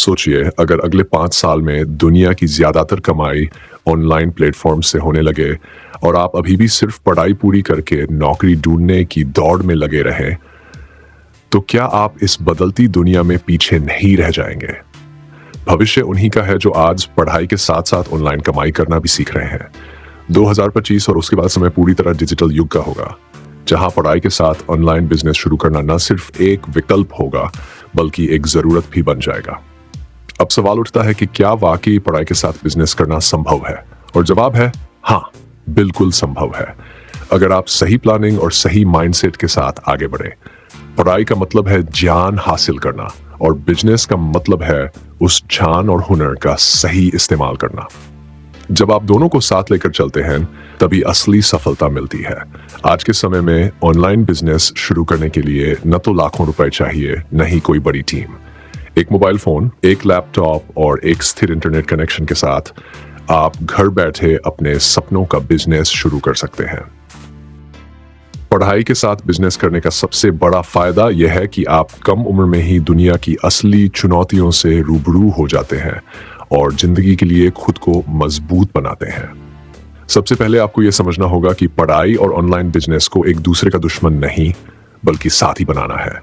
सोचिए, अगर अगले 5 साल में दुनिया की ज्यादातर कमाई ऑनलाइन प्लेटफॉर्म से होने लगे और आप अभी भी सिर्फ पढ़ाई पूरी करके नौकरी ढूंढने की दौड़ में लगे रहें, तो क्या आप इस बदलती दुनिया में पीछे नहीं रह जाएंगे? भविष्य उन्हीं का है जो आज पढ़ाई के साथ साथ ऑनलाइन कमाई करना भी सीख रहे हैं। 2025 और उसके बाद समय पूरी तरह डिजिटल युग का होगा, जहां पढ़ाई के साथ ऑनलाइन बिजनेस शुरू करना न सिर्फ एक विकल्प होगा बल्कि एक जरूरत भी बन जाएगा। अब सवाल उठता है कि क्या वाकई पढ़ाई के साथ बिजनेस करना संभव है? और जवाब है हाँ, बिल्कुल संभव है, अगर आप सही प्लानिंग और सही माइंडसेट के साथ आगे बढ़े। पढ़ाई का मतलब है ज्ञान हासिल करना और बिजनेस का मतलब है उस ज्ञान और हुनर का सही इस्तेमाल करना। जब आप दोनों को साथ लेकर चलते हैं तभी असली सफलता मिलती है। आज के समय में ऑनलाइन बिजनेस शुरू करने के लिए न तो लाखों रुपए चाहिए, न ही कोई बड़ी टीम। एक मोबाइल फोन, एक लैपटॉप और एक स्थिर इंटरनेट कनेक्शन के साथ आप घर बैठे अपने सपनों का बिजनेस शुरू कर सकते हैं। पढ़ाई के साथ बिजनेस करने का सबसे बड़ा फायदा यह है कि आप कम उम्र में ही दुनिया की असली चुनौतियों से रूबरू हो जाते हैं और जिंदगी के लिए खुद को मजबूत बनाते हैं। सबसे पहले आपको यह समझना होगा कि पढ़ाई और ऑनलाइन बिजनेस को एक दूसरे का दुश्मन नहीं बल्कि साथी बनाना है।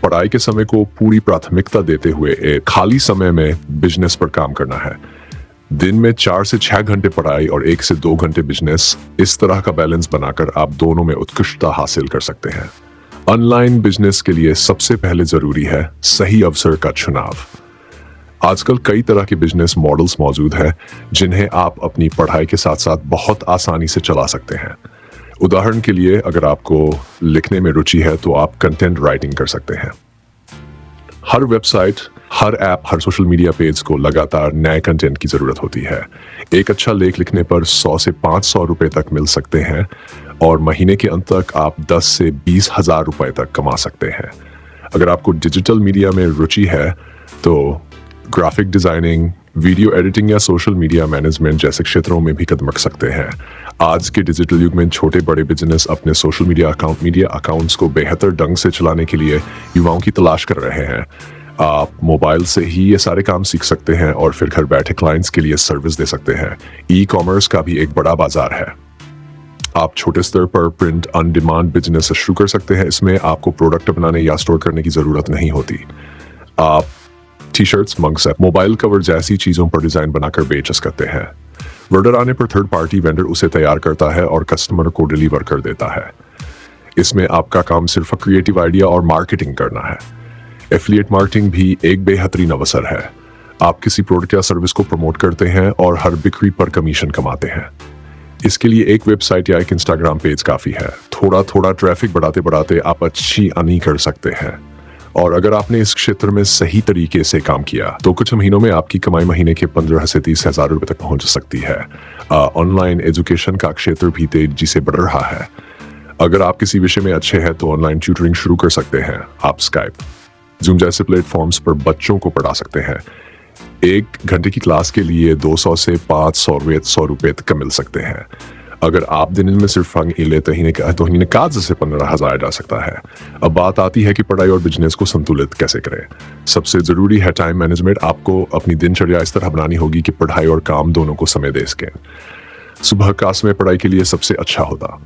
पढ़ाई के समय को पूरी प्राथमिकता देते हुए एक खाली समय में बिजनेस पर काम करना है। दिन में 4 से 6 घंटे पढ़ाई और 1 से 2 घंटे बिजनेस, इस तरह का बैलेंस बनाकर आप दोनों में उत्कृष्टता हासिल कर सकते हैं। ऑनलाइन बिजनेस के लिए सबसे पहले जरूरी है सही अवसर का चुनाव। आजकल कई तरह के बिजनेस मॉडल्स मौजूद हैं जिन्हें आप अपनी पढ़ाई के साथ साथ बहुत आसानी से चला सकते हैं। उदाहरण के लिए, अगर आपको लिखने में रुचि है तो आप कंटेंट राइटिंग कर सकते हैं। हर वेबसाइट, हर ऐप, हर सोशल मीडिया पेज को लगातार नए कंटेंट की जरूरत होती है। एक अच्छा लेख लिखने पर 100 से 500 रुपए तक मिल सकते हैं और महीने के अंत तक आप 10 से 20 हजार रुपए तक कमा सकते हैं। अगर आपको डिजिटल मीडिया में रुचि है तो ग्राफिक डिजाइनिंग, वीडियो एडिटिंग या सोशल मीडिया मैनेजमेंट जैसे क्षेत्रों में भी कदम रख सकते हैं। आज के डिजिटल युग में छोटे बड़े बिजनेस अपने सोशल मीडिया अकाउंट्स को बेहतर ढंग से चलाने के लिए युवाओं की तलाश कर रहे हैं। आप मोबाइल से ही ये सारे काम सीख सकते हैं और फिर घर बैठे क्लाइंट्स के लिए सर्विस दे सकते हैं। ई कॉमर्स का भी एक बड़ा बाजार है। आप छोटे स्तर पर प्रिंट ऑन डिमांड बिजनेस शुरू कर सकते हैं। इसमें आपको प्रोडक्ट बनाने या स्टोर करने की जरूरत नहीं होती। आप T shirts, mugs, mobile cover जैसी चीजों पर डिजाइन बनाकर बेच सकते हैं। ऑर्डर आने पर थर्ड पार्टी वेंडर उसे तैयार करता है और कस्टमर को डिलीवर कर देता है। इसमें आपका काम सिर्फ क्रिएटिव आइडिया और मार्केटिंग करना है। एफिलिएट मार्केटिंग भी एक बेहतरीन अवसर है। आप किसी प्रोडक्ट या सर्विस को प्रमोट करते हैं और हर बिक्री पर कमीशन कमाते हैं। इसके लिए एक वेबसाइट या एक इंस्टाग्राम पेज काफी है। थोड़ा थोड़ा ट्रैफिक बढ़ाते बढ़ाते आप अच्छी अर्निंग कर सकते हैं। और अगर आपने इस क्षेत्र में सही तरीके से काम किया तो कुछ महीनों में आपकी कमाई महीने के 15 से 30 हजार रुपए तक पहुंच सकती है। ऑनलाइन एजुकेशन का क्षेत्र भी तेजी से बढ़ रहा है। अगर आप किसी विषय में अच्छे हैं तो ऑनलाइन ट्यूटरिंग शुरू कर सकते हैं। आप स्काइप, जूम जैसे प्लेटफॉर्म्स पर बच्चों को पढ़ा सकते हैं। 1 घंटे की क्लास के लिए 200 से 500 रुपए तक मिल सकते हैं। अगर आप दिन में सिर्फ लेते ही तो निकाज से 15,000 जा सकता है। अब बात आती है कि पढ़ाई और बिजनेस को संतुलित कैसे करें। सबसे जरूरी है टाइम मैनेजमेंट। आपको अपनी दिनचर्या इस तरह बनानी होगी कि पढ़ाई और काम दोनों को समय दे सकें। सुबह का समय पढ़ाई के लिए सबसे अच्छा होता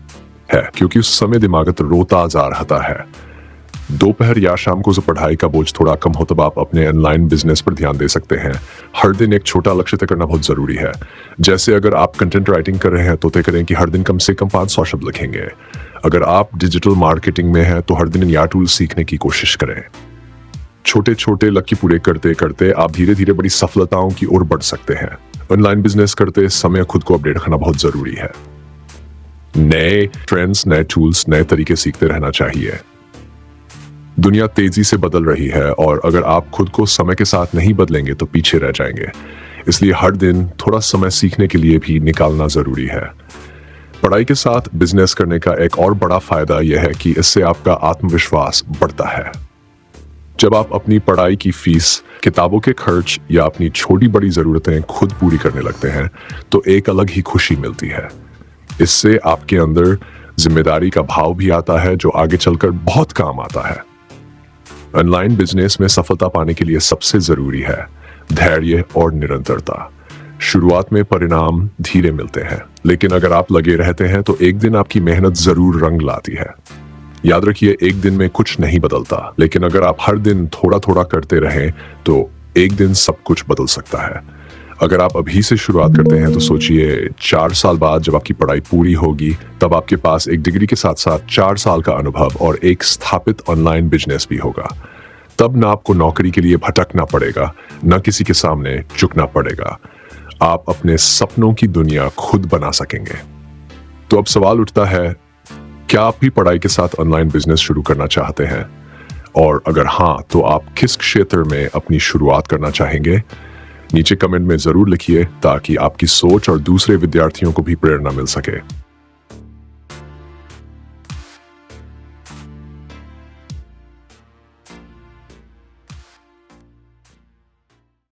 है क्योंकि उस समय दिमाग रोता जा रहता है। दोपहर या शाम को जो पढ़ाई का बोझ थोड़ा कम हो तब आप अपने ऑनलाइन बिजनेस पर ध्यान दे सकते हैं। हर दिन एक छोटा लक्ष्य तय करना बहुत जरूरी है। जैसे अगर आप कंटेंट राइटिंग कर रहे हैं तो तय करें कि हर दिन कम से कम 500 शब्द लिखेंगे। अगर आप डिजिटल मार्केटिंग में हैं तो हर दिन नया टूल सीखने की कोशिश करें। छोटे छोटे लक्ष्य पूरे करते करते आप धीरे धीरे बड़ी सफलताओं की ओर बढ़ सकते हैं। ऑनलाइन बिजनेस करते समय खुद को अपडेट रखना बहुत जरूरी है। नए ट्रेंड्स, नए टूल्स, नए तरीके सीखते रहना चाहिए। दुनिया तेजी से बदल रही है और अगर आप खुद को समय के साथ नहीं बदलेंगे तो पीछे रह जाएंगे। इसलिए हर दिन थोड़ा समय सीखने के लिए भी निकालना जरूरी है। पढ़ाई के साथ बिजनेस करने का एक और बड़ा फायदा यह है कि इससे आपका आत्मविश्वास बढ़ता है। जब आप अपनी पढ़ाई की फीस, किताबों के खर्च या अपनी छोटी बड़ी जरूरतें खुद पूरी करने लगते हैं तो एक अलग ही खुशी मिलती है। इससे आपके अंदर जिम्मेदारी का भाव भी आता है जो आगे चलकर बहुत काम आता है। ऑनलाइन बिजनेस में सफलता पाने के लिए सबसे जरूरी है धैर्य और निरंतरता। शुरुआत में परिणाम धीरे मिलते हैं, लेकिन अगर आप लगे रहते हैं तो एक दिन आपकी मेहनत जरूर रंग लाती है। याद रखिए, एक दिन में कुछ नहीं बदलता, लेकिन अगर आप हर दिन थोड़ा थोड़ा करते रहें तो एक दिन सब कुछ बदल सकता है। अगर आप अभी से शुरुआत करते हैं तो सोचिए 4 साल बाद जब आपकी पढ़ाई पूरी होगी, तब आपके पास एक डिग्री के साथ साथ 4 साल का अनुभव और एक स्थापित ऑनलाइन बिजनेस भी होगा। तब ना आपको नौकरी के लिए भटकना पड़ेगा, ना किसी के सामने झुकना पड़ेगा। आप अपने सपनों की दुनिया खुद बना सकेंगे। तो अब सवाल उठता है, क्या आप भी पढ़ाई के साथ ऑनलाइन बिजनेस शुरू करना चाहते हैं? और अगर हाँ, तो आप किस क्षेत्र में अपनी शुरुआत करना चाहेंगे? नीचे कमेंट में जरूर लिखिए ताकि आपकी सोच और दूसरे विद्यार्थियों को भी प्रेरणा मिल सके।